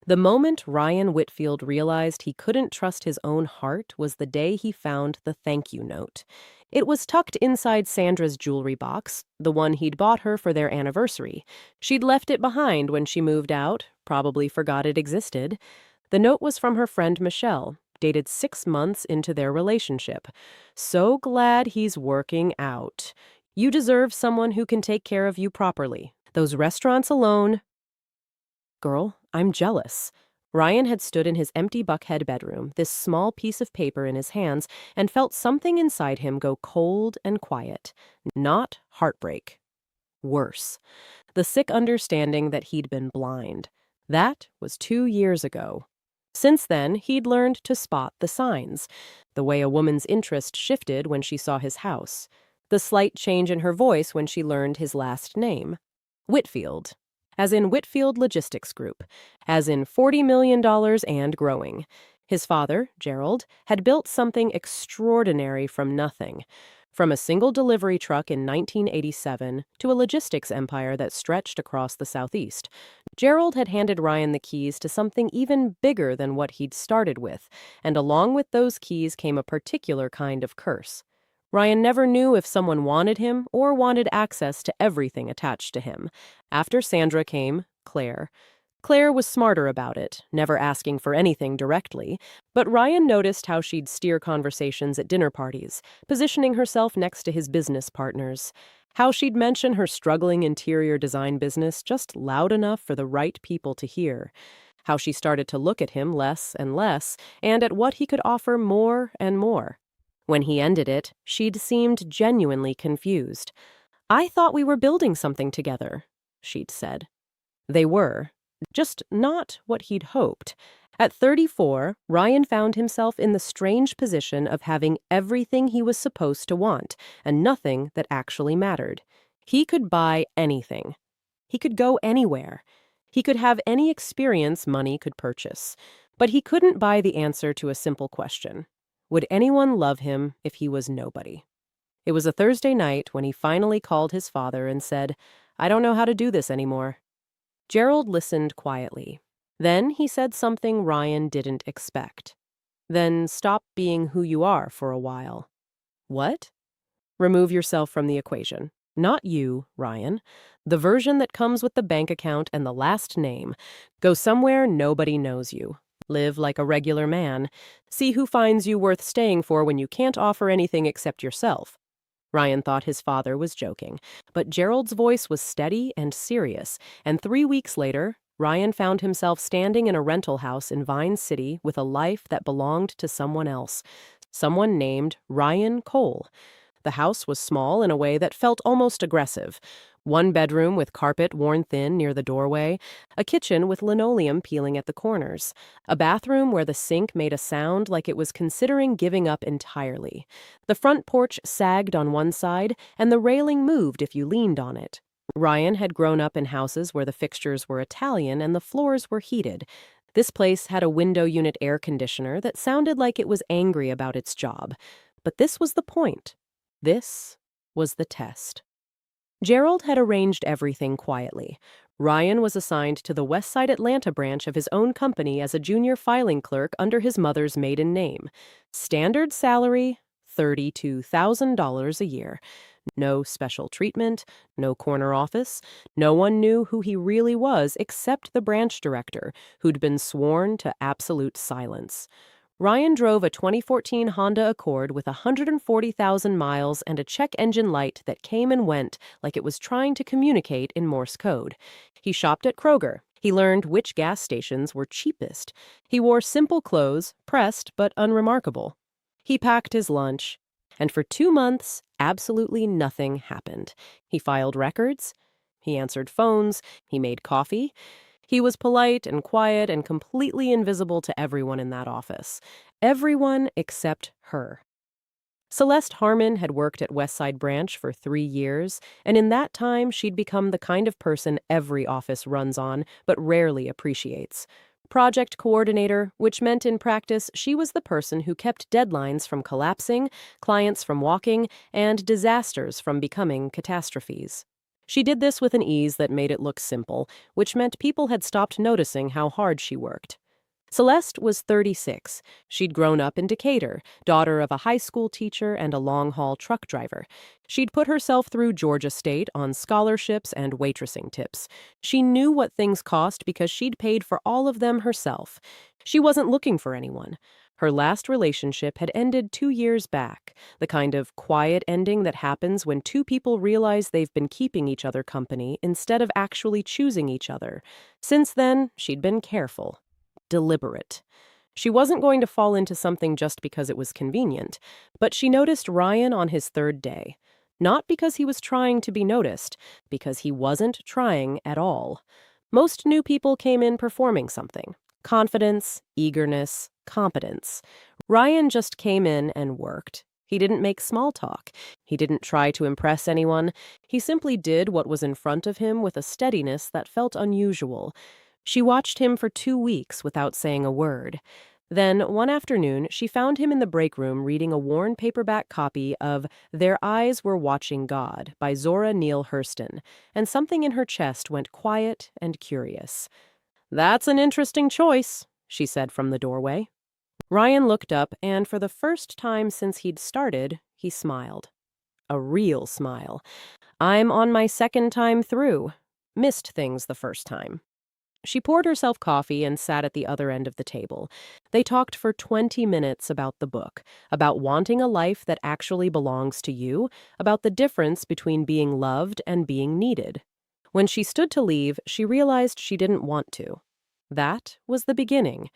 The moment Ryan Whitfield realized he couldn't trust his own heart was the day he found the thank you note. It was tucked inside Sandra's jewelry box, the one he'd bought her for their anniversary. She'd left it behind when she moved out, probably forgot it existed. The note was from her friend Michelle, dated 6 months into their relationship. "So glad he's working out. You deserve someone who can take care of you properly. Those restaurants alone." Girl, I'm jealous. Ryan had stood in his empty Buckhead bedroom, this small piece of paper in his hands, and felt something inside him go cold and quiet. Not heartbreak. Worse. The sick understanding that he'd been blind. That was 2 years ago. Since then, he'd learned to spot the signs. The way a woman's interest shifted when she saw his house. The slight change in her voice when she learned his last name. Whitfield. As in Whitfield Logistics Group. As in $40 million and growing. His father, Gerald, had built something extraordinary from nothing. From a single delivery truck in 1987 to a logistics empire that stretched across the Southeast. Gerald had handed Ryan the keys to something even bigger than what he'd started with, and along with those keys came a particular kind of curse. Ryan never knew if someone wanted him or wanted access to everything attached to him. After Sandra came Claire. Claire was smarter about it, never asking for anything directly, but Ryan noticed how she'd steer conversations at dinner parties, positioning herself next to his business partners. How she'd mention her struggling interior design business just loud enough for the right people to hear. How she started to look at him less and less, and at what he could offer more and more. When he ended it, she'd seemed genuinely confused. "I thought we were building something together," she'd said. They were. Just not what he'd hoped. At 34, Ryan found himself in the strange position of having everything he was supposed to want, and nothing that actually mattered. He could buy anything. He could go anywhere. He could have any experience money could purchase. But he couldn't buy the answer to a simple question. Would anyone love him if he was nobody? It was a Thursday night when he finally called his father and said, "I don't know how to do this anymore." Gerald listened quietly. Then he said something Ryan didn't expect. "Then stop being who you are for a while." "What?" "Remove yourself from the equation. Not you, Ryan. The version that comes with the bank account and the last name. Go somewhere nobody knows you. Live like a regular man. See who finds you worth staying for when you can't offer anything except yourself." Ryan thought his father was joking, but Gerald's voice was steady and serious, and 3 weeks later, Ryan found himself standing in a rental house in Vine City with a life that belonged to someone else. Someone named Ryan Cole. The house was small in a way that felt almost aggressive. One bedroom with carpet worn thin near the doorway, a kitchen with linoleum peeling at the corners, a bathroom where the sink made a sound like it was considering giving up entirely. The front porch sagged on one side, and the railing moved if you leaned on it. Ryan had grown up in houses where the fixtures were Italian and the floors were heated. This place had a window unit air conditioner that sounded like it was angry about its job. But this was the point. This was the test. Gerald had arranged everything quietly. Ryan was assigned to the West Side Atlanta branch of his own company as a junior filing clerk under his mother's maiden name. Standard salary, $32,000 a year. No special treatment, no corner office. No one knew who he really was except the branch director, who'd been sworn to absolute silence. Ryan drove a 2014 Honda Accord with 140,000 miles and a check engine light that came and went like it was trying to communicate in Morse code. He shopped at Kroger. He learned which gas stations were cheapest. He wore simple clothes, pressed but unremarkable. He packed his lunch. And for 2 months, absolutely nothing happened. He filed records. He answered phones. He made coffee. He was polite and quiet and completely invisible to everyone in that office. Everyone except her. Celeste Harmon had worked at Westside Branch for 3 years, and in that time she'd become the kind of person every office runs on, but rarely appreciates. Project coordinator, which meant in practice she was the person who kept deadlines from collapsing, clients from walking, and disasters from becoming catastrophes. She did this with an ease that made it look simple, which meant people had stopped noticing how hard she worked. Celeste was 36. She'd grown up in Decatur, daughter of a high school teacher and a long-haul truck driver. She'd put herself through Georgia State on scholarships and waitressing tips. She knew what things cost because she'd paid for all of them herself. She wasn't looking for anyone. Her last relationship had ended 2 years back, the kind of quiet ending that happens when two people realize they've been keeping each other company instead of actually choosing each other. Since then, she'd been careful. Deliberate. She wasn't going to fall into something just because it was convenient, but she noticed Ryan on his third day. Not because he was trying to be noticed, because he wasn't trying at all. Most new people came in performing something. Confidence, eagerness, competence. Ryan just came in and worked. He didn't make small talk. He didn't try to impress anyone. He simply did what was in front of him with a steadiness that felt unusual. She watched him for 2 weeks without saying a word. Then, one afternoon, she found him in the break room reading a worn paperback copy of Their Eyes Were Watching God by Zora Neale Hurston, and something in her chest went quiet and curious. "That's an interesting choice," she said from the doorway. Ryan looked up, and for the first time since he'd started, he smiled. A real smile. "I'm on my second time through. Missed things the first time." She poured herself coffee and sat at the other end of the table. They talked for 20 minutes about the book, about wanting a life that actually belongs to you, about the difference between being loved and being needed. When she stood to leave, she realized she didn't want to. That was the beginning.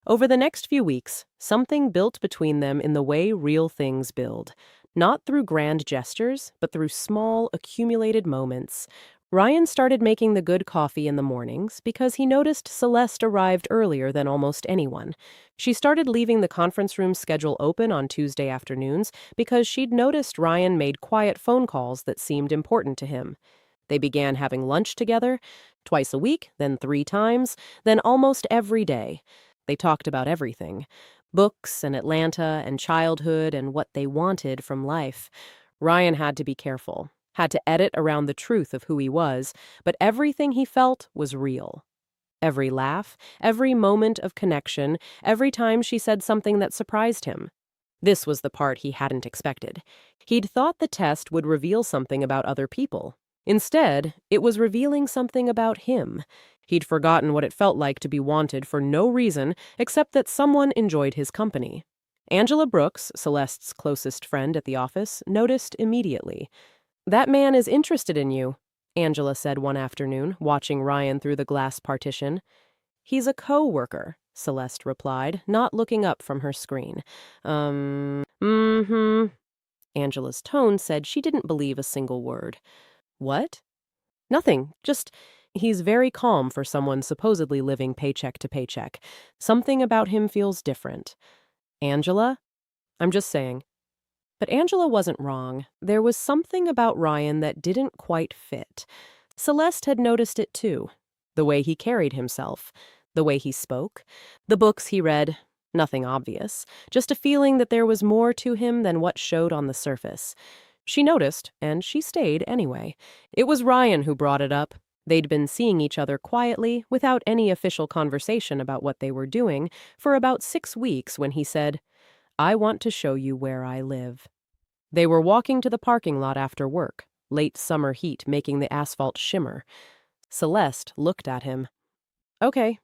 Over the next few weeks, something built between them in the way real things build. Not through grand gestures, but through small, accumulated moments. Ryan started making the good coffee in the mornings because he noticed Celeste arrived earlier than almost anyone. She started leaving the conference room schedule open on Tuesday afternoons because she'd noticed Ryan made quiet phone calls that seemed important to him. They began having lunch together, twice a week, then 3 times, then almost every day. They talked about everything. Books and Atlanta and childhood and what they wanted from life. Ryan had to be careful. Had to edit around the truth of who he was, but everything he felt was real. Every laugh, every moment of connection, every time she said something that surprised him. This was the part he hadn't expected. He'd thought the test would reveal something about other people. Instead, it was revealing something about him. He'd forgotten what it felt like to be wanted for no reason except that someone enjoyed his company. Angela Brooks, Celeste's closest friend at the office, noticed immediately. "That man is interested in you," Angela said one afternoon, watching Ryan through the glass partition. "He's a co-worker," Celeste replied, not looking up from her screen. Mm-hmm. Angela's tone said she didn't believe a single word. "What?" "Nothing. Just, he's very calm for someone supposedly living paycheck to paycheck. Something about him feels different." "Angela? I'm just saying." But Angela wasn't wrong. There was something about Ryan that didn't quite fit. Celeste had noticed it too. The way he carried himself, the way he spoke, the books he read, nothing obvious, just a feeling that there was more to him than what showed on the surface. She noticed, and she stayed anyway. It was Ryan who brought it up. They'd been seeing each other quietly, without any official conversation about what they were doing, for about 6 weeks when he said, "I want to show you where I live." They were walking to the parking lot after work, late summer heat making the asphalt shimmer. Celeste looked at him. Okay.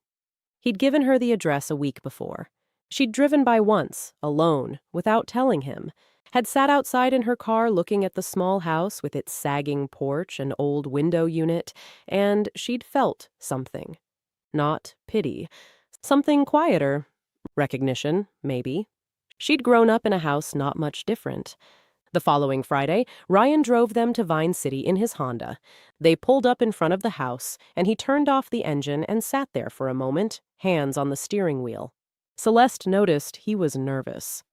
He'd given her the address a week before. She'd driven by once, alone, without telling him. Had sat outside in her car looking at the small house with its sagging porch and old window unit, and she'd felt something. Not pity. Something quieter. Recognition, maybe. She'd grown up in a house not much different. The following Friday, Ryan drove them to Vine City in his Honda. They pulled up in front of the house, and he turned off the engine and sat there for a moment, hands on the steering wheel. Celeste noticed he was nervous.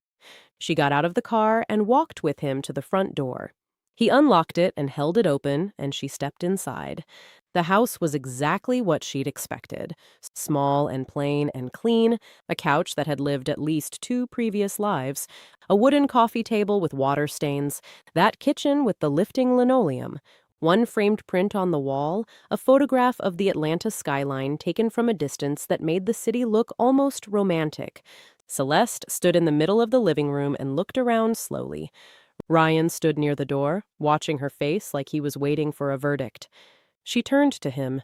She got out of the car and walked with him to the front door. He unlocked it and held it open, and she stepped inside. The house was exactly what she'd expected. Small and plain and clean, a couch that had lived at least 2 previous lives, a wooden coffee table with water stains, that kitchen with the lifting linoleum. One framed print on the wall, a photograph of the Atlanta skyline taken from a distance that made the city look almost romantic. Celeste stood in the middle of the living room and looked around slowly. Ryan stood near the door, watching her face like he was waiting for a verdict. She turned to him.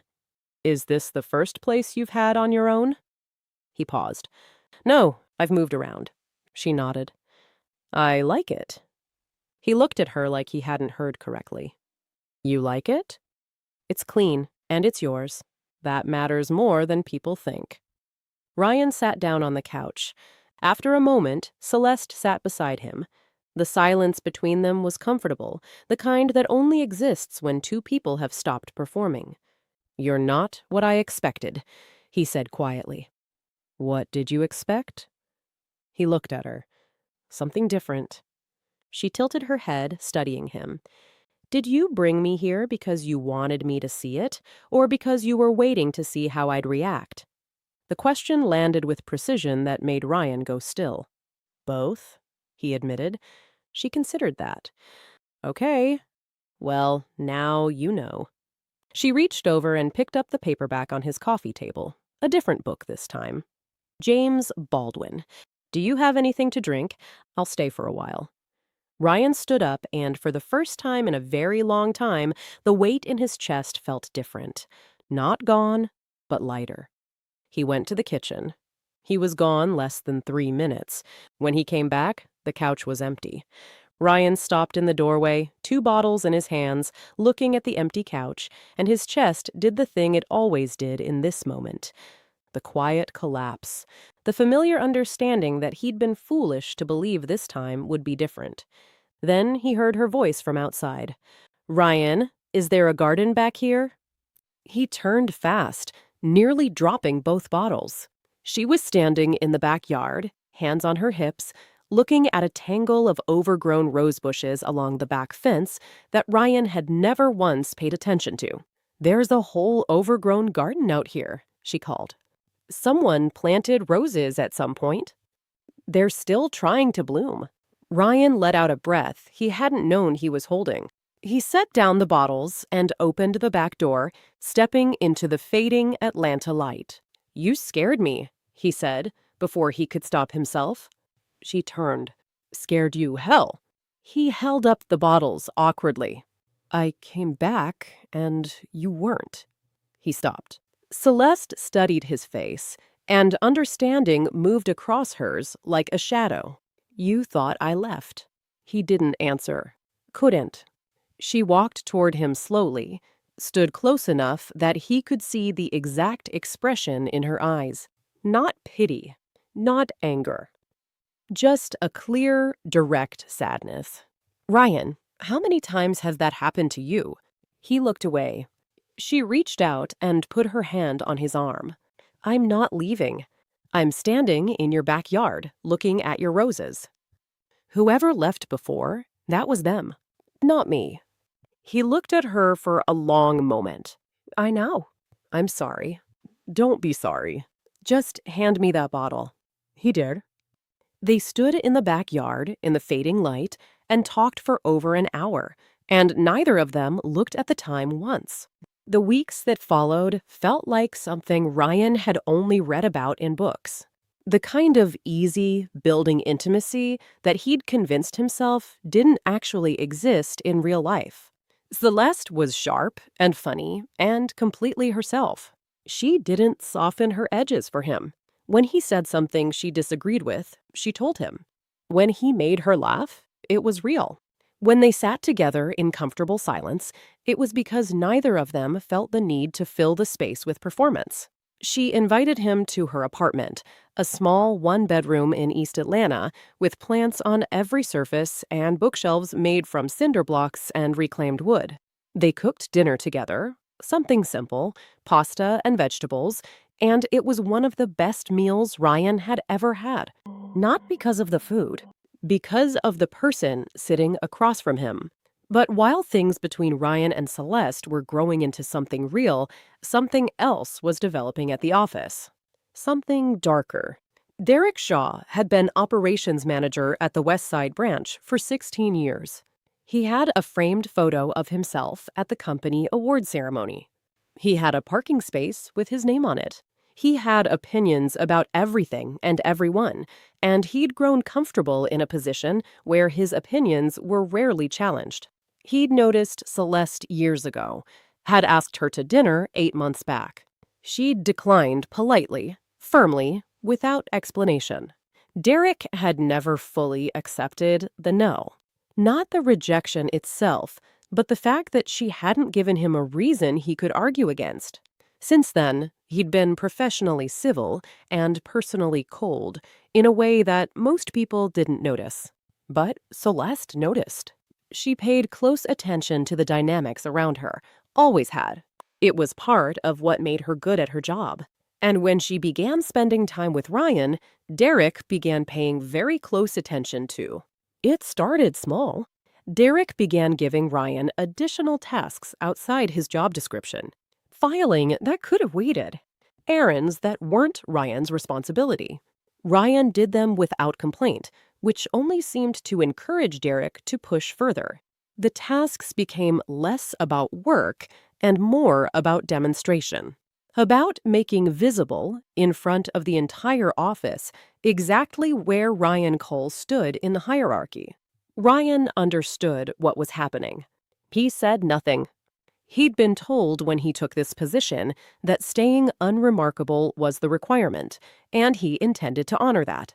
"Is this the first place you've had on your own?" He paused. "No, I've moved around." She nodded. "I like it." He looked at her like he hadn't heard correctly. "You like it?" "It's clean, and it's yours. That matters more than people think." Ryan sat down on the couch. After a moment, Celeste sat beside him. The silence between them was comfortable, the kind that only exists when two people have stopped performing. "You're not what I expected," he said quietly. "What did you expect?" He looked at her. "Something different." She tilted her head, studying him. "Did you bring me here because you wanted me to see it, or because you were waiting to see how I'd react?" The question landed with precision that made Ryan go still. "Both," he admitted. She considered that. "Okay. Well, now you know." She reached over and picked up the paperback on his coffee table. A different book this time. James Baldwin. "Do you have anything to drink? I'll stay for a while." Ryan stood up, and for the first time in a very long time, the weight in his chest felt different. Not gone, but lighter. He went to the kitchen. He was gone less than 3 minutes. When he came back, the couch was empty. Ryan stopped in the doorway, 2 bottles in his hands, looking at the empty couch, and his chest did the thing it always did in this moment. The quiet collapse. The familiar understanding that he'd been foolish to believe this time would be different. Then he heard her voice from outside. "Ryan, is there a garden back here?" He turned fast, nearly dropping both bottles. She was standing in the backyard, hands on her hips, looking at a tangle of overgrown rose bushes along the back fence that Ryan had never once paid attention to. "There's a whole overgrown garden out here," she called. "Someone planted roses at some point. They're still trying to bloom." Ryan let out a breath he hadn't known he was holding. He set down the bottles and opened the back door, stepping into the fading Atlanta light. "You scared me," he said, before he could stop himself. She turned. "Scared you hell." He held up the bottles awkwardly. "I came back, and you weren't." He stopped. Celeste studied his face, and understanding moved across hers like a shadow. "You thought I left." He didn't answer. Couldn't. She walked toward him slowly, stood close enough that he could see the exact expression in her eyes. Not pity, not anger. Just a clear, direct sadness. "Ryan, how many times has that happened to you?" He looked away. She reached out and put her hand on his arm. "I'm not leaving. I'm standing in your backyard, looking at your roses. Whoever left before, that was them, not me." He looked at her for a long moment. "I know. I'm sorry." "Don't be sorry. Just hand me that bottle." He did. They stood in the backyard in the fading light and talked for over an hour, and neither of them looked at the time once. The weeks that followed felt like something Ryan had only read about in books. The kind of easy, building intimacy that he'd convinced himself didn't actually exist in real life. Celeste was sharp and funny and completely herself. She didn't soften her edges for him. When he said something she disagreed with, she told him. When he made her laugh, it was real. When they sat together in comfortable silence, it was because neither of them felt the need to fill the space with performance. She invited him to her apartment, a small one-bedroom in East Atlanta, with plants on every surface and bookshelves made from cinder blocks and reclaimed wood. They cooked dinner together, something simple, pasta and vegetables, and it was one of the best meals Ryan had ever had. Not because of the food, because of the person sitting across from him. But while things between Ryan and Celeste were growing into something real, something else was developing at the office. Something darker. Derek Shaw had been operations manager at the West Side branch for 16 years. He had a framed photo of himself at the company award ceremony. He had a parking space with his name on it. He had opinions about everything and everyone, and he'd grown comfortable in a position where his opinions were rarely challenged. He'd noticed Celeste years ago, had asked her to dinner 8 months back. She'd declined politely, firmly, without explanation. Derek had never fully accepted the no. Not the rejection itself, but the fact that she hadn't given him a reason he could argue against. Since then, he'd been professionally civil and personally cold in a way that most people didn't notice. But Celeste noticed. She paid close attention to the dynamics around her, always had. It was part of what made her good at her job. And when she began spending time with Ryan, Derek began paying very close attention too. It started small. Derek began giving Ryan additional tasks outside his job description. Filing that could have waited. Errands that weren't Ryan's responsibility. Ryan did them without complaint, which only seemed to encourage Derek to push further. The tasks became less about work and more about demonstration. About making visible, in front of the entire office, exactly where Ryan Cole stood in the hierarchy. Ryan understood what was happening. He said nothing. He'd been told when he took this position that staying unremarkable was the requirement, and he intended to honor that.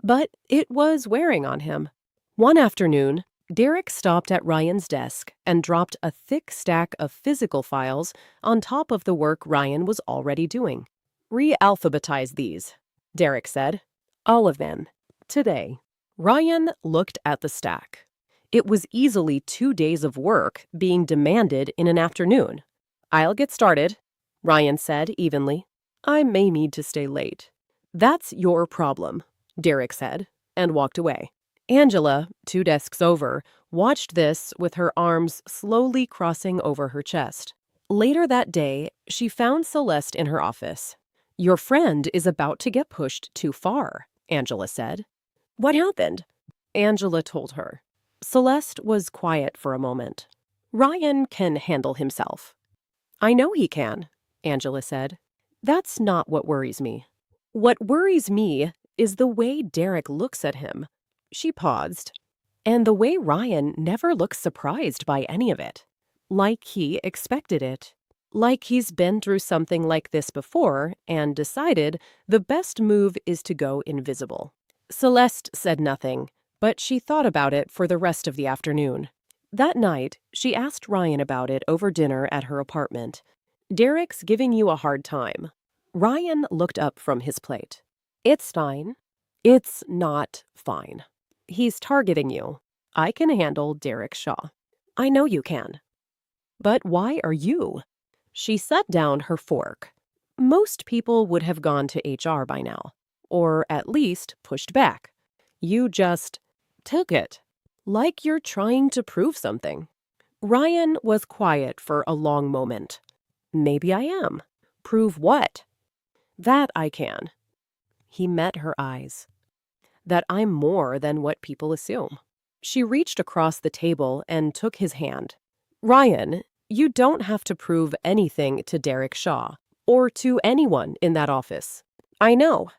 But it was wearing on him. One afternoon, Derek stopped at Ryan's desk and dropped a thick stack of physical files on top of the work Ryan was already doing. "Re-alphabetize these," Derek said. "All of them. Today." Ryan looked at the stack. It was easily 2 days of work being demanded in an afternoon. "I'll get started," Ryan said evenly. "I may need to stay late." "That's your problem," Derek said, and walked away. Angela, 2 desks over, watched this with her arms slowly crossing over her chest. Later that day, she found Celeste in her office. "Your friend is about to get pushed too far," Angela said. "What happened?" Angela told her. Celeste was quiet for a moment. "Ryan can handle himself." "I know he can," Angela said. "That's not what worries me. What worries me is the way Derek looks at him." She paused. "And the way Ryan never looks surprised by any of it. Like he expected it. Like he's been through something like this before and decided the best move is to go invisible." Celeste said nothing, but she thought about it for the rest of the afternoon. That night, she asked Ryan about it over dinner at her apartment. "Derek's giving you a hard time." Ryan looked up from his plate. "It's fine." "It's not fine. He's targeting you. I can handle Derek Shaw." "I know you can." "But why are you?" She set down her fork. "Most people would have gone to HR by now, or at least pushed back. You just took it, like you're trying to prove something." Ryan was quiet for a long moment. "Maybe I am." "Prove what?" "That I can." He met her eyes. "That I'm more than what people assume." She reached across the table and took his hand. "Ryan, you don't have to prove anything to Derek Shaw, or to anyone in that office." "I know."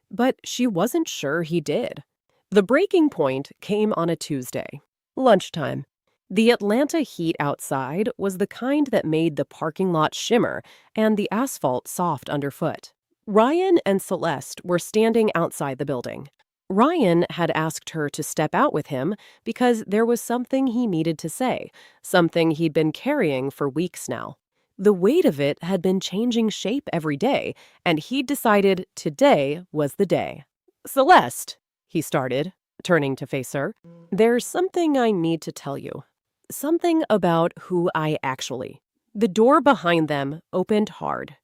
But she wasn't sure he did. The breaking point came on a Tuesday. Lunchtime. The Atlanta heat outside was the kind that made the parking lot shimmer and the asphalt soft underfoot. Ryan and Celeste were standing outside the building. Ryan had asked her to step out with him because there was something he needed to say, something he'd been carrying for weeks now. The weight of it had been changing shape every day, and he'd decided today was the day. "Celeste," he started, turning to face her, "there's something I need to tell you. Something about who I actually." The door behind them opened hard.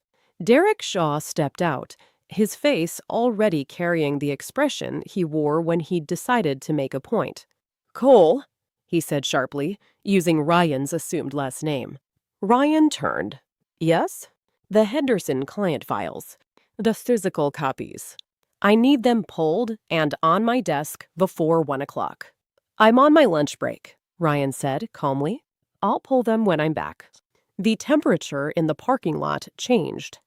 Derek Shaw stepped out, his face already carrying the expression he wore when he'd decided to make a point. "Cole," he said sharply, using Ryan's assumed last name. Ryan turned. "Yes?" "The Henderson client files. The physical copies. I need them pulled and on my desk before 1 o'clock. I'm on my lunch break," Ryan said calmly. "I'll pull them when I'm back." The temperature in the parking lot changed.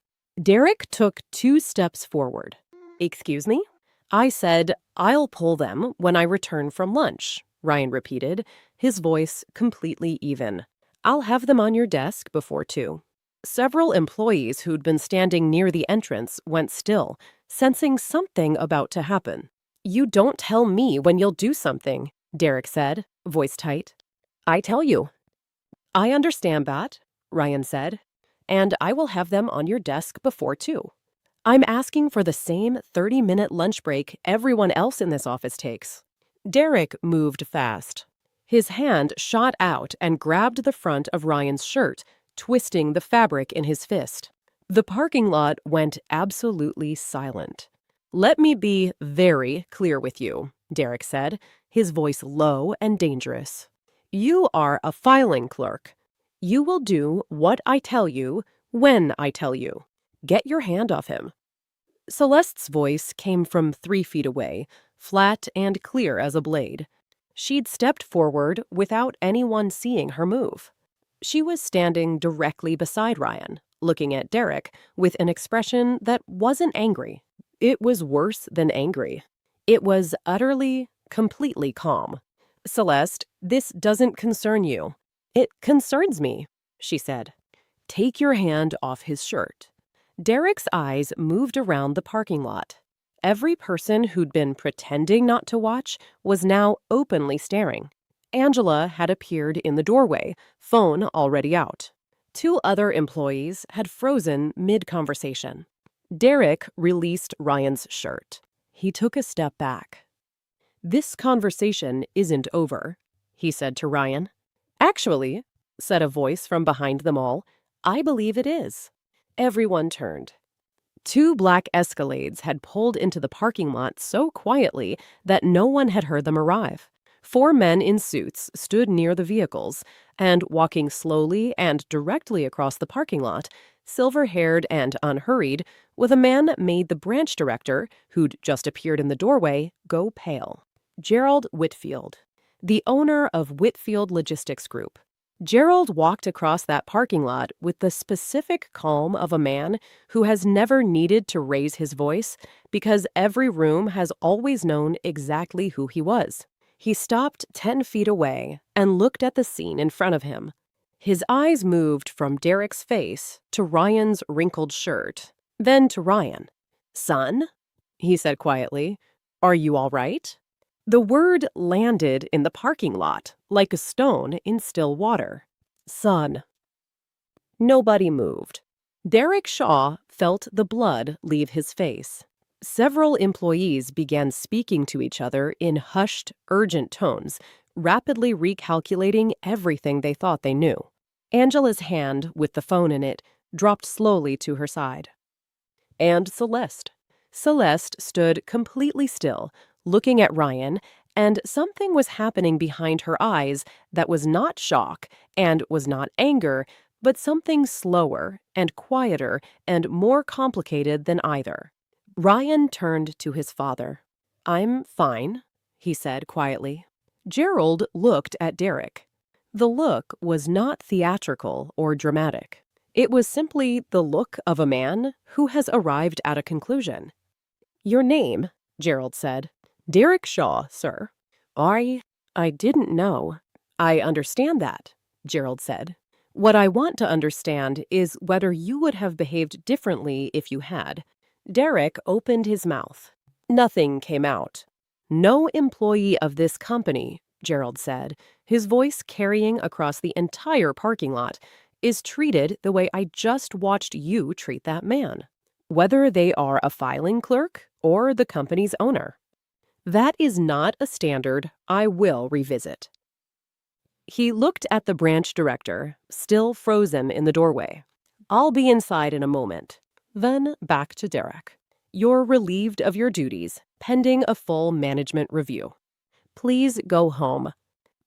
Derek took 2 steps forward. "Excuse me?" "I said, I'll pull them when I return from lunch," Ryan repeated, his voice completely even. "I'll have them on your desk before 2." Several employees who'd been standing near the entrance went still, sensing something about to happen. "You don't tell me when you'll do something," Derek said, voice tight. "I tell you." "I understand that," Ryan said, "and I will have them on your desk before 2. I'm asking for the same 30-minute lunch break everyone else in this office takes." Derek moved fast. His hand shot out and grabbed the front of Ryan's shirt, twisting the fabric in his fist. The parking lot went absolutely silent. "Let me be very clear with you," Derek said, his voice low and dangerous. "You are a filing clerk. You will do what I tell you when I tell you. Get your hand off him." Celeste's voice came from 3 feet away, flat and clear as a blade. She'd stepped forward without anyone seeing her move. She was standing directly beside Ryan, looking at Derek with an expression that wasn't angry. It was worse than angry. It was utterly, completely calm. "Celeste, this doesn't concern you." "It concerns me," she said. "Take your hand off his shirt." Derek's eyes moved around the parking lot. Every person who'd been pretending not to watch was now openly staring. Angela had appeared in the doorway, phone already out. 2 other employees had frozen mid-conversation. Derek released Ryan's shirt. He took a step back. "This conversation isn't over," he said to Ryan. "Actually," said a voice from behind them all, "I believe it is." Everyone turned. 2 black Escalades had pulled into the parking lot so quietly that no one had heard them arrive. 4 men in suits stood near the vehicles, and walking slowly and directly across the parking lot, silver-haired and unhurried, with a man made the branch director, who'd just appeared in the doorway, go pale. Gerald Whitfield, the owner of Whitfield Logistics Group. Gerald walked across that parking lot with the specific calm of a man who has never needed to raise his voice because every room has always known exactly who he was. He stopped 10 feet away and looked at the scene in front of him. His eyes moved from Derek's face to Ryan's wrinkled shirt, then to Ryan. "Son," he said quietly, "are you all right?" The word landed in the parking lot, like a stone in still water. "Son." Nobody moved. Derek Shaw felt the blood leave his face. Several employees began speaking to each other in hushed, urgent tones, rapidly recalculating everything they thought they knew. Angela's hand, with the phone in it, dropped slowly to her side. And Celeste. Celeste stood completely still, looking at Ryan, and something was happening behind her eyes that was not shock and was not anger, but something slower and quieter and more complicated than either. Ryan turned to his father. "I'm fine," he said quietly. Gerald looked at Derek. The look was not theatrical or dramatic. It was simply the look of a man who has arrived at a conclusion. "Your name," Gerald said. "Derek Shaw, sir." I didn't know." "I understand that," Gerald said. "What I want to understand is whether you would have behaved differently if you had." Derek opened his mouth. Nothing came out. "No employee of this company," Gerald said, his voice carrying across the entire parking lot, "is treated the way I just watched you treat that man, whether they are a filing clerk or the company's owner. That is not a standard I will revisit." He looked at the branch director, still frozen in the doorway. "I'll be inside in a moment." Then back to Derek. "You're relieved of your duties, pending a full management review. Please go home."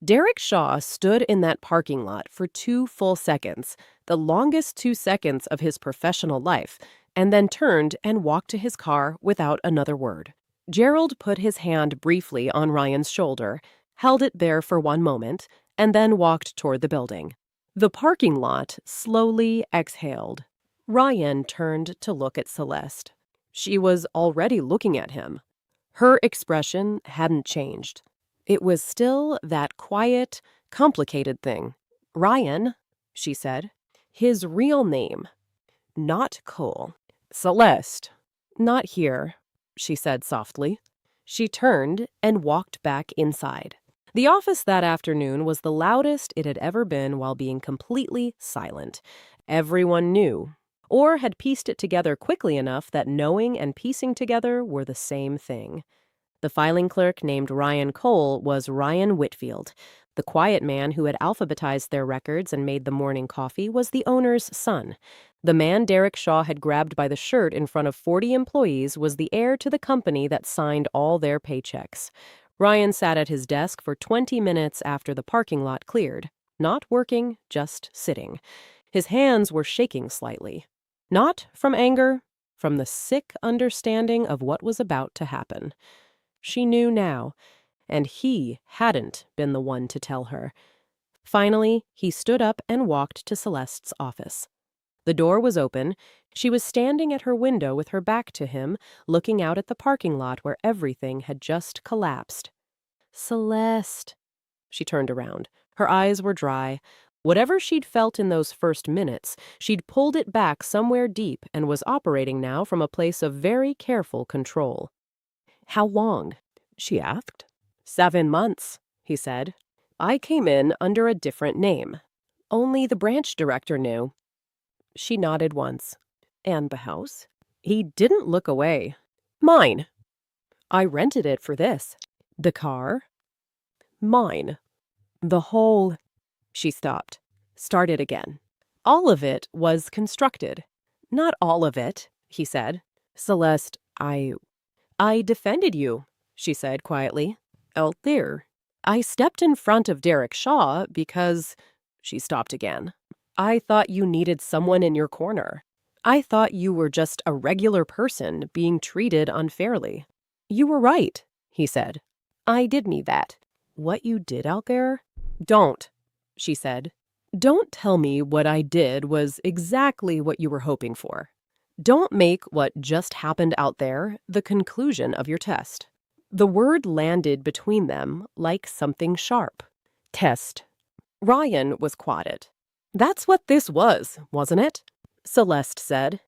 Derek Shaw stood in that parking lot for 2 full seconds, the longest 2 seconds of his professional life, and then turned and walked to his car without another word. Gerald put his hand briefly on Ryan's shoulder, held it there for 1 moment, and then walked toward the building. The parking lot slowly exhaled. Ryan turned to look at Celeste. She was already looking at him. Her expression hadn't changed. It was still that quiet, complicated thing. Ryan, she said. His real name. Not Cole. Celeste. Not here, she said softly. She turned and walked back inside. The office that afternoon was the loudest it had ever been while being completely silent. Everyone knew, or had pieced it together quickly enough that knowing and piecing together were the same thing. The filing clerk named Ryan Cole was Ryan Whitfield. The quiet man who had alphabetized their records and made the morning coffee was the owner's son. The man Derek Shaw had grabbed by the shirt in front of 40 employees was the heir to the company that signed all their paychecks. Ryan sat at his desk for 20 minutes after the parking lot cleared. Not working, just sitting. His hands were shaking slightly. Not from anger, from the sick understanding of what was about to happen. She knew now, and he hadn't been the one to tell her. Finally, he stood up and walked to Celeste's office. The door was open. She was standing at her window with her back to him, looking out at the parking lot where everything had just collapsed. Celeste. She turned around. Her eyes were dry. Whatever she'd felt in those first minutes, she'd pulled it back somewhere deep and was operating now from a place of very careful control. How long? She asked. 7 months, he said. I came in under a different name. Only the branch director knew. She nodded once. And the house? He didn't look away. Mine. I rented it for this. The car? Mine. The whole... She stopped. Started again. All of it was constructed. Not all of it, he said. Celeste, I defended you, she said quietly. Out there. I stepped in front of Derek Shaw because... She stopped again. I thought you needed someone in your corner. I thought you were just a regular person being treated unfairly. You were right, he said. I did need that. What you did out there? Don't, she said. Don't tell me what I did was exactly what you were hoping for. Don't make what just happened out there the conclusion of your test. The word landed between them like something sharp. Test. Ryan was quiet. That's what this was, wasn't it? Celeste said.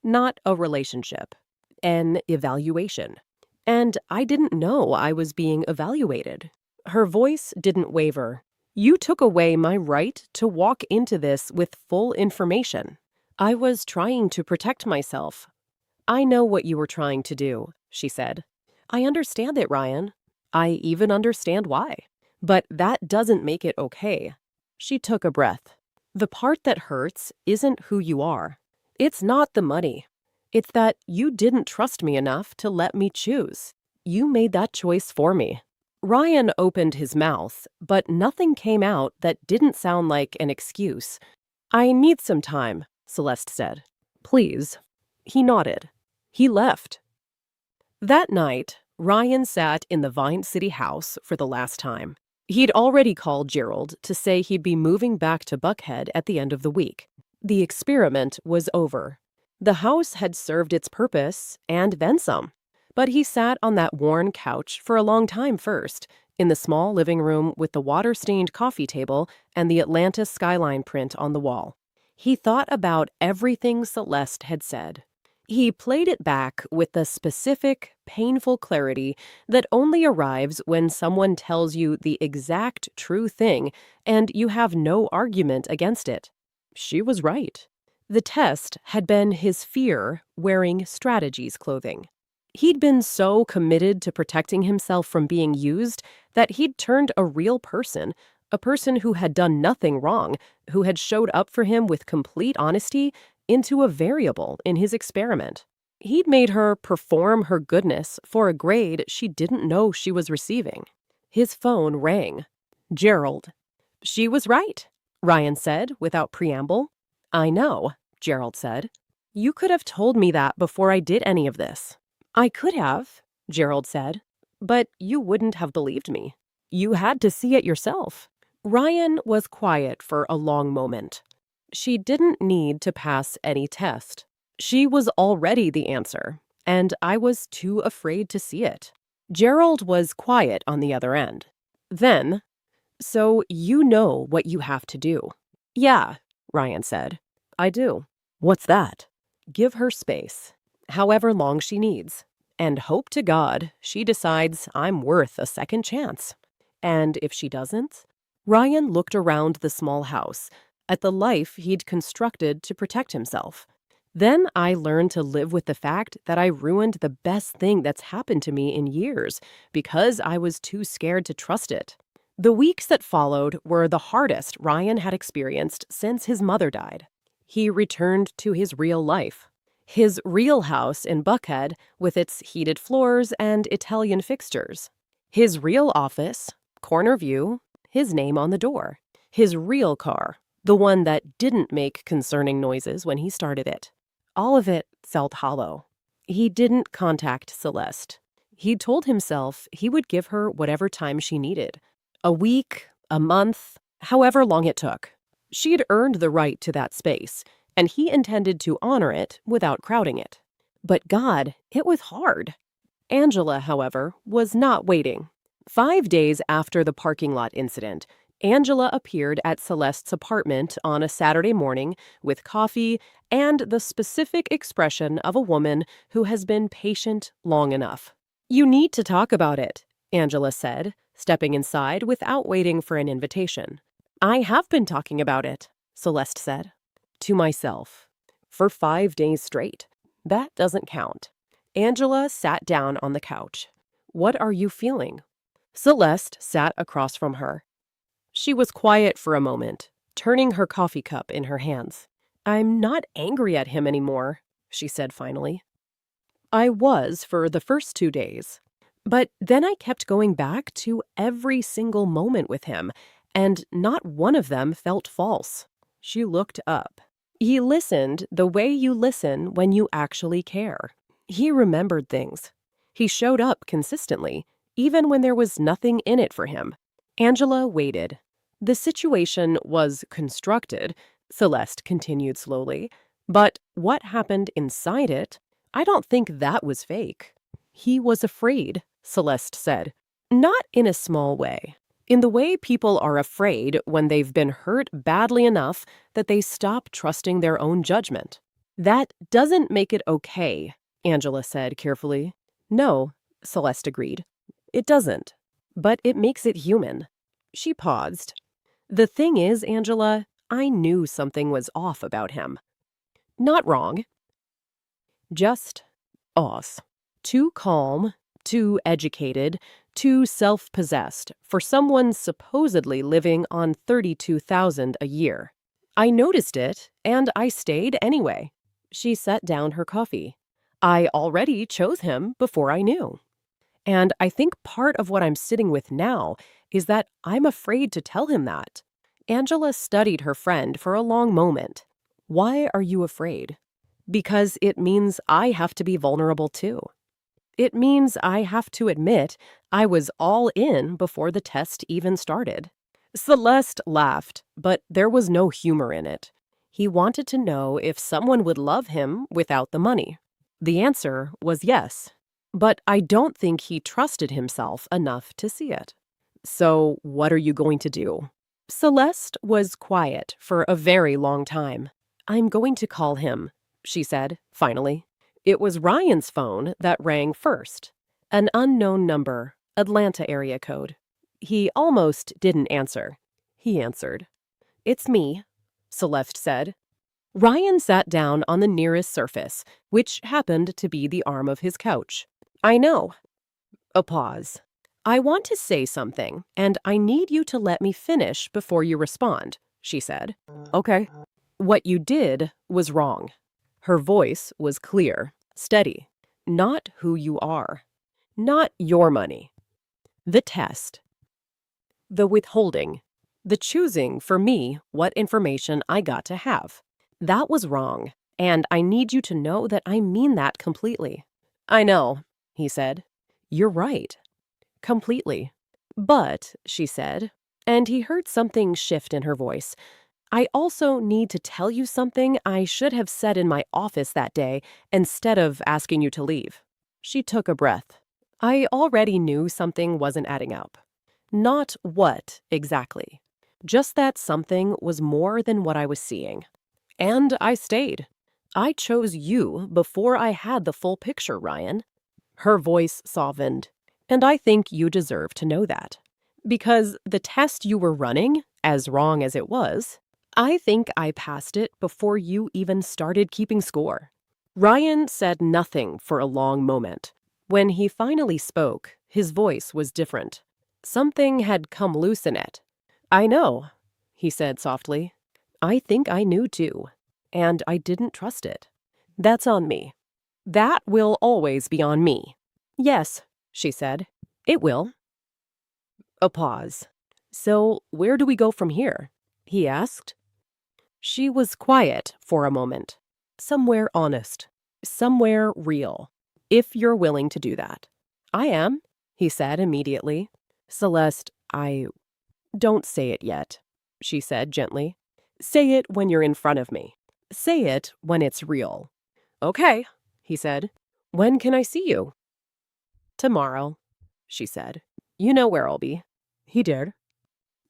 Not a relationship. An evaluation. And I didn't know I was being evaluated. Her voice didn't waver. You took away my right to walk into this with full information. I was trying to protect myself. I know what you were trying to do, she said. I understand it, Ryan. I even understand why. But that doesn't make it okay. She took a breath. The part that hurts isn't who you are. It's not the money. It's that you didn't trust me enough to let me choose. You made that choice for me. Ryan opened his mouth, but nothing came out that didn't sound like an excuse. I need some time, Celeste said. Please. He nodded. He left. That night, Ryan sat in the Vine City house for the last time. He'd already called Gerald to say he'd be moving back to Buckhead at the end of the week. The experiment was over. The house had served its purpose, and then some. But he sat on that worn couch for a long time first, in the small living room with the water-stained coffee table and the Atlanta skyline print on the wall. He thought about everything Celeste had said. He played it back with the specific, painful clarity that only arrives when someone tells you the exact true thing and you have no argument against it. She was right. The test had been his fear wearing strategies clothing. He'd been so committed to protecting himself from being used that he'd turned a real person, a person who had done nothing wrong, who had showed up for him with complete honesty, into a variable in his experiment. He'd made her perform her goodness for a grade she didn't know she was receiving. His phone rang. Gerald. She was right, Ryan said without preamble. I know, Gerald said. You could have told me that before I did any of this. I could have, Gerald said, but you wouldn't have believed me. You had to see it yourself. Ryan was quiet for a long moment. She didn't need to pass any test. She was already the answer, and I was too afraid to see it. Gerald was quiet on the other end. Then, "So you know what you have to do." "Yeah," Ryan said. "I do." "What's that?" "Give her space, however long she needs, and hope to God she decides I'm worth a second chance. And if she doesn't?" Ryan looked around the small house, at the life he'd constructed to protect himself. Then I learned to live with the fact that I ruined the best thing that's happened to me in years because I was too scared to trust it. The weeks that followed were the hardest Ryan had experienced since his mother died. He returned to his real life. His real house in Buckhead with its heated floors and Italian fixtures. His real office, corner view, his name on the door. His real car, the one that didn't make concerning noises when he started it. All of it felt hollow. He didn't contact Celeste. He told himself he would give her whatever time she needed. A week, a month, however long it took. She'd earned the right to that space, and he intended to honor it without crowding it. But God, it was hard. Angela, however, was not waiting. 5 days after the parking lot incident, Angela appeared at Celeste's apartment on a Saturday morning with coffee and the specific expression of a woman who has been patient long enough. "You need to talk about it," Angela said, stepping inside without waiting for an invitation. "I have been talking about it," Celeste said. "To myself. For 5 days straight. That doesn't count." Angela sat down on the couch. "What are you feeling?" Celeste sat across from her. She was quiet for a moment, turning her coffee cup in her hands. "I'm not angry at him anymore," she said finally. "I was for the first 2 days. But then I kept going back to every single moment with him, and not one of them felt false." She looked up. "He listened the way you listen when you actually care. He remembered things. He showed up consistently, even when there was nothing in it for him." Angela waited. "The situation was constructed," Celeste continued slowly. "But what happened inside it, I don't think that was fake." "He was afraid," Celeste said. "Not in a small way. In the way people are afraid when they've been hurt badly enough that they stop trusting their own judgment." "That doesn't make it okay," Angela said carefully. "No," Celeste agreed. "It doesn't. But it makes it human." She paused. "The thing is, Angela, I knew something was off about him. Not wrong. Just off. Too calm, too educated, too self-possessed for someone supposedly living on $32,000 a year. I noticed it, and I stayed anyway." She set down her coffee. "I already chose him before I knew. And I think part of what I'm sitting with now is that I'm afraid to tell him that." Angela studied her friend for a long moment. "Why are you afraid?" "Because it means I have to be vulnerable too. It means I have to admit I was all in before the test even started." Celeste laughed, but there was no humor in it. He wanted to know if someone would love him without the money. The answer was yes. But I don't think he trusted himself enough to see it. "So what are you going to do?" Celeste was quiet for a very long time. "I'm going to call him," she said, finally. It was Ryan's phone that rang first. An unknown number, Atlanta area code. He almost didn't answer. He answered. "It's me," Celeste said. Ryan sat down on the nearest surface, which happened to be the arm of his couch. "I know." A pause. "I want to say something, and I need you to let me finish before you respond," she said. "Okay." "What you did was wrong." Her voice was clear, steady. "Not who you are. Not your money. The test. The withholding. The choosing for me what information I got to have. That was wrong, and I need you to know that I mean that completely." "I know," he said. "You're right. Completely." "But," she said, And he heard something shift in her voice. I also need to tell you something I should have said in my office that day instead of asking you to leave. She took a breath. I already knew something wasn't adding up. Not what, exactly. Just that something was more than what I was seeing. And I stayed. I chose you before I had the full picture, Ryan. Her voice softened. And I think you deserve to know that. Because the test you were running, as wrong as it was, I think I passed it before you even started keeping score. Ryan said nothing for a long moment. When he finally spoke, his voice was different. Something had come loose in it. I know, he said softly. I think I knew too. And I didn't trust it. That's on me. That will always be on me. Yes, she said. It will. A pause. So, where do we go from here? He asked. She was quiet for a moment. Somewhere honest. Somewhere real. If you're willing to do that. I am, he said immediately. Celeste, I... Don't say it yet, she said gently. Say it when you're in front of me. Say it when it's real. Okay, he said. When can I see you? Tomorrow, she said. You know where I'll be. He did.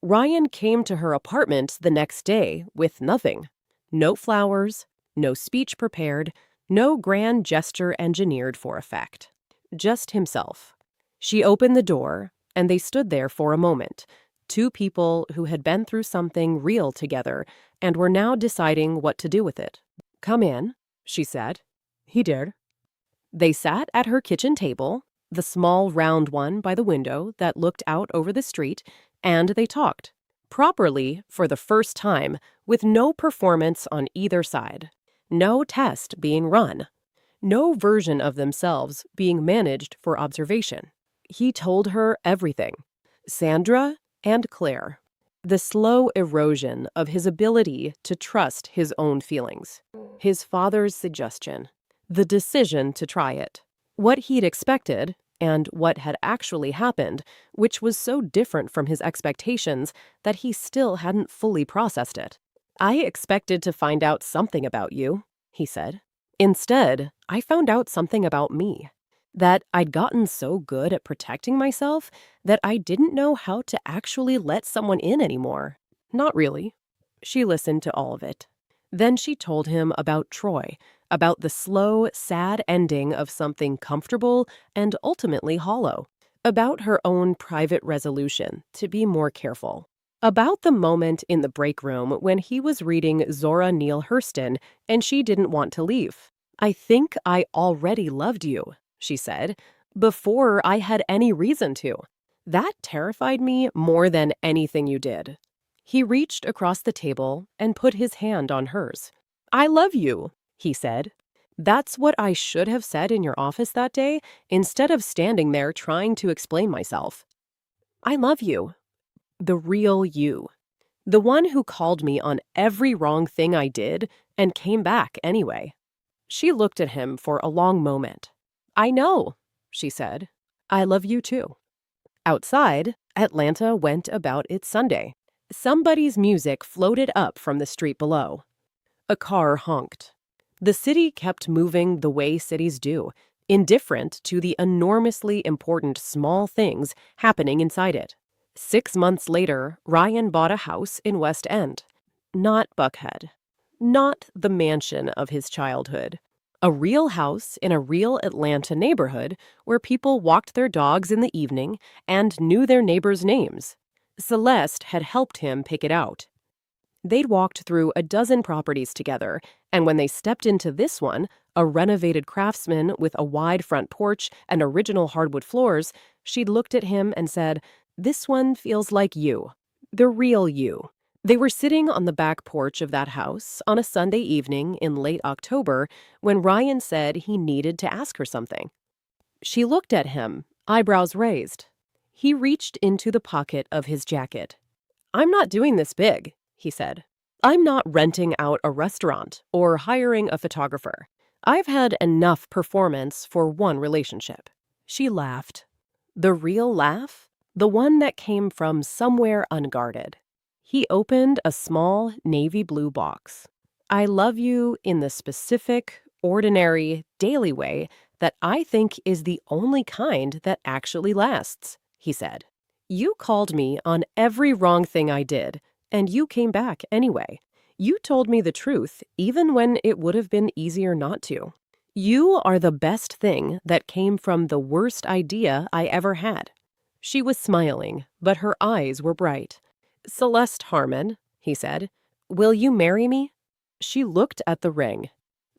Ryan came to her apartment the next day with nothing. No flowers, no speech prepared, no grand gesture engineered for effect. Just himself. She opened the door, and they stood there for a moment, two people who had been through something real together and were now deciding what to do with it. Come in, she said. He did. They sat at her kitchen table, the small round one by the window that looked out over the street, and they talked, properly for the first time, with no performance on either side, no test being run, no version of themselves being managed for observation. He told her everything. Sandra and Claire. The slow erosion of his ability to trust his own feelings. His father's suggestion. The decision to try it. What he'd expected, and what had actually happened, which was so different from his expectations that he still hadn't fully processed it. I expected to find out something about you, he said. Instead, I found out something about me. That I'd gotten so good at protecting myself that I didn't know how to actually let someone in anymore. Not really. She listened to all of it. Then she told him about Troy, about the slow, sad ending of something comfortable and ultimately hollow, about her own private resolution to be more careful, about the moment in the break room when he was reading Zora Neale Hurston and she didn't want to leave. I think I already loved you, she said, before I had any reason to. That terrified me more than anything you did. He reached across the table and put his hand on hers. I love you, he said. That's what I should have said in your office that day, instead of standing there trying to explain myself. I love you. The real you. The one who called me on every wrong thing I did and came back anyway. She looked at him for a long moment. I know, she said. I love you too. Outside, Atlanta went about its Sunday. Somebody's music floated up from the street below. A car honked. The city kept moving the way cities do, indifferent to the enormously important small things happening inside it. 6 months later, Ryan bought a house in West End. Not Buckhead. Not the mansion of his childhood. A real house in a real Atlanta neighborhood where people walked their dogs in the evening and knew their neighbors' names. Celeste had helped him pick it out. They'd walked through a dozen properties together, and when they stepped into this one, a renovated craftsman with a wide front porch and original hardwood floors, she'd looked at him and said, "This one feels like you. The real you." They were sitting on the back porch of that house on a Sunday evening in late October when Ryan said he needed to ask her something. She looked at him, eyebrows raised. He reached into the pocket of his jacket. I'm not doing this big, he said. I'm not renting out a restaurant or hiring a photographer. I've had enough performance for one relationship. She laughed. The real laugh? the one that came from somewhere unguarded. He opened a small navy blue box. I love you in the specific, ordinary, daily way that I think is the only kind that actually lasts, he said. You called me on every wrong thing I did, and you came back anyway. You told me the truth, even when it would have been easier not to. You are the best thing that came from the worst idea I ever had. She was smiling, but her eyes were bright. Celeste Harmon, he said, will you marry me? She looked at the ring.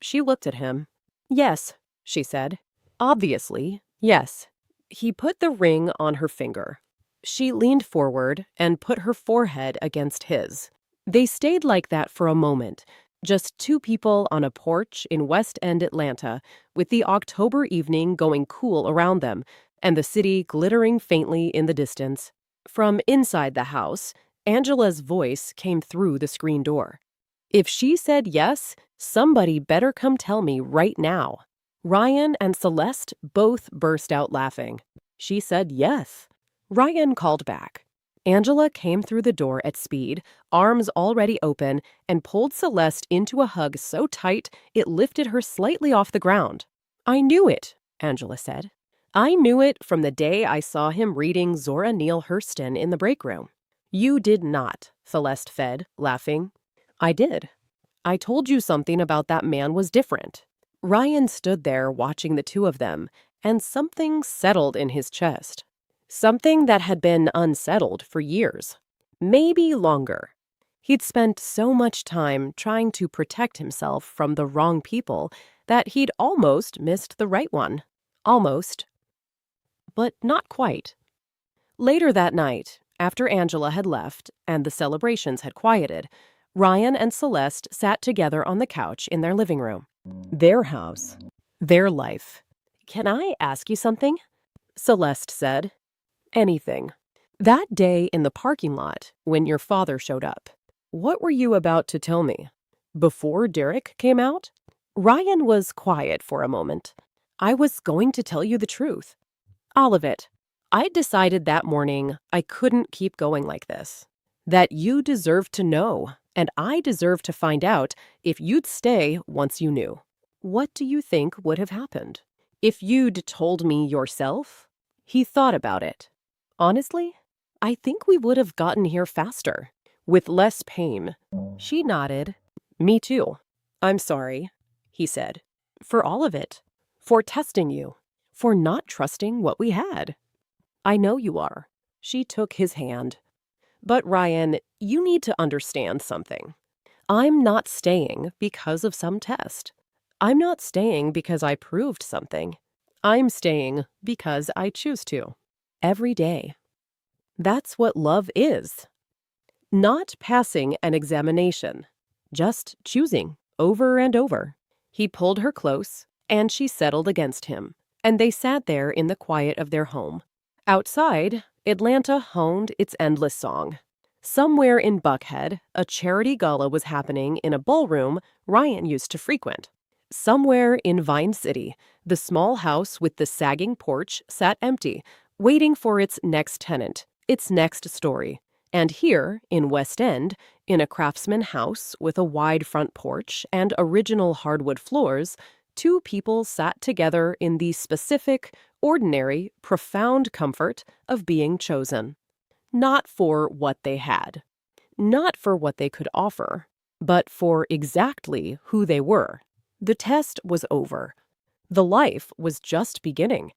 She looked at him. Yes, she said. Obviously, yes. He put the ring on her finger. She leaned forward and put her forehead against his. They stayed like that for a moment, just two people on a porch in West End, Atlanta, with the October evening going cool around them and the city glittering faintly in the distance. From inside the house, Angela's voice came through the screen door. If she said yes, somebody better come tell me right now. Ryan and Celeste both burst out laughing. She said yes. Ryan called back. Angela came through the door at speed, arms already open, and pulled Celeste into a hug so tight it lifted her slightly off the ground. I knew it, Angela said. I knew it from the day I saw him reading Zora Neale Hurston in the break room. You did not, Celeste fed, laughing. I did. I told you something about that man was different. Ryan stood there watching the two of them, and something settled in his chest. Something that had been unsettled for years. Maybe longer. He'd spent so much time trying to protect himself from the wrong people that he'd almost missed the right one. Almost. But not quite. Later that night, after Angela had left and the celebrations had quieted, Ryan and Celeste sat together on the couch in their living room. Their house. Their life. Can I ask you something? Celeste said. Anything. That day in the parking lot, when your father showed up, what were you about to tell me? Before Derek came out? Ryan was quiet for a moment. I was going to tell you the truth. All of it. I decided that morning I couldn't keep going like this. That you deserved to know, and I deserved to find out if you'd stay once you knew. What do you think would have happened? If you'd told me yourself? He thought about it. Honestly, I think we would have gotten here faster, with less pain. She nodded. Me too. I'm sorry, he said. For all of it. For testing you. For not trusting what we had. I know you are. She took his hand. But Ryan, you need to understand something. I'm not staying because of some test. I'm not staying because I proved something. I'm staying because I choose to. Every day. That's what love is. Not passing an examination. Just choosing over and over. He pulled her close, and she settled against him, and they sat there in the quiet of their home. Outside, Atlanta honed its endless song. Somewhere in Buckhead, a charity gala was happening in a ballroom Ryan used to frequent. Somewhere in Vine City, the small house with the sagging porch sat empty, waiting for its next tenant, its next story. And here, in West End, in a craftsman house with a wide front porch and original hardwood floors, two people sat together in the specific, ordinary, profound comfort of being chosen. Not for what they had, not for what they could offer, but for exactly who they were. The test was over. The life was just beginning.